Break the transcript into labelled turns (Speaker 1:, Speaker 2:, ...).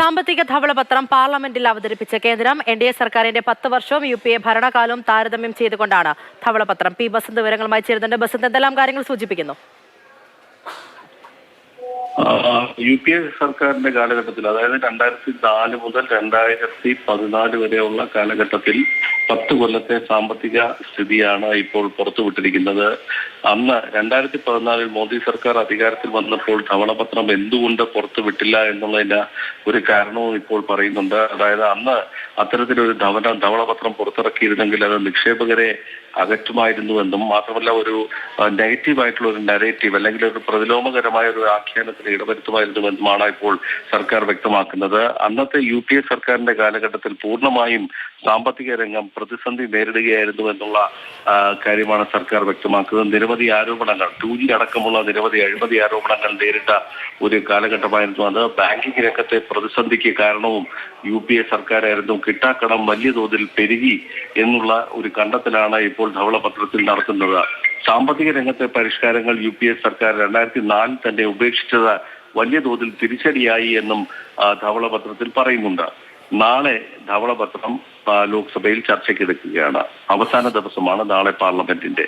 Speaker 1: സാമ്പത്തിക ധവളപത്രം പാർലമെന്റിൽ അവതരിപ്പിച്ച കേന്ദ്രം എൻഡിഎ സർക്കാരിന്റെ 10 വർഷവും യുപിഎ ഭരണകാലവും താരതമ്യം ചെയ്തുകൊണ്ടാണ് ധവളപത്രം. പി ബസന്ത് വിവരങ്ങളുമായി ചേരുന്നുണ്ട്. ബസന്ത്, എന്തെല്ലാം കാര്യങ്ങൾ സൂചിപ്പിക്കുന്നു?
Speaker 2: യുപിഎ സർക്കാരിന്റെ കാലഘട്ടത്തിൽ, അതായത് 2004 മുതൽ 2014 വരെയുള്ള കാലഘട്ടത്തിൽ 10 കൊല്ലത്തെ സാമ്പത്തിക സ്ഥിതിയാണ് ഇപ്പോൾ പുറത്തുവിട്ടിരിക്കുന്നത്. അന്ന് 2014 മോദി സർക്കാർ അധികാരത്തിൽ വന്നപ്പോൾ ധവളപത്രം എന്തുകൊണ്ട് പുറത്തുവിട്ടില്ല എന്നുള്ളതിന്റെ ഒരു കാരണവും ഇപ്പോൾ പറയുന്നുണ്ട്. അതായത് അന്ന് അത്തരത്തിലൊരു ധവളപത്രം പുറത്തിറക്കിയിരുന്നെങ്കിൽ അത് നിക്ഷേപകരെ അകറ്റുമായിരുന്നുവെന്നും മാത്രമല്ല ഒരു നെഗറ്റീവായിട്ടുള്ള ഒരു നരേറ്റീവ് അല്ലെങ്കിൽ ഒരു പ്രതിലോമകരമായ ഒരു ആഖ്യാനത്തിന് ഇടവരുത്തുമായിരുന്നുവെന്നുമാണ് ഇപ്പോൾ സർക്കാർ വ്യക്തമാക്കുന്നത്. അന്നത്തെ യുപിഎ സർക്കാരിന്റെ കാലഘട്ടത്തിൽ പൂർണ്ണമായും സാമ്പത്തിക രംഗം പ്രതിസന്ധി നേരിടുകയായിരുന്നു എന്നുള്ള കാര്യമാണ് സർക്കാർ വ്യക്തമാക്കുന്നത്. നിരവധി ആരോപണങ്ങൾ, 2G അടക്കമുള്ള നിരവധി അഴിമതി ആരോപണങ്ങൾ നേരിട്ട ഒരു കാലഘട്ടമായിരുന്നു അത്. ബാങ്കിംഗ് രംഗത്തെ പ്രതിസന്ധിക്ക് കാരണവും യുപിഎ സർക്കാരായിരുന്നു. കിട്ടാക്കടം വലിയ തോതിൽ പെരുകി എന്നുള്ള ഒരു കണ്ടെത്തലാണ് ഇപ്പോൾ ധവളപത്രത്തിൽ നടത്തുന്നത്. സാമ്പത്തിക രംഗത്തെ പരിഷ്കാരങ്ങൾ യുപിഎ സർക്കാർ 2004 തന്നെ ഉപേക്ഷിച്ചത് വലിയ തോതിൽ തിരിച്ചടിയായി എന്നും ധവളപത്രത്തിൽ പറയുന്നുണ്ട്. നാളെ ധവളപത്രം ലോക്സഭയിൽ ചർച്ചയ്ക്കെടുക്കുകയാണ്. അവസാന ദിവസമാണ് നാളെ പാർലമെന്റിന്റെ.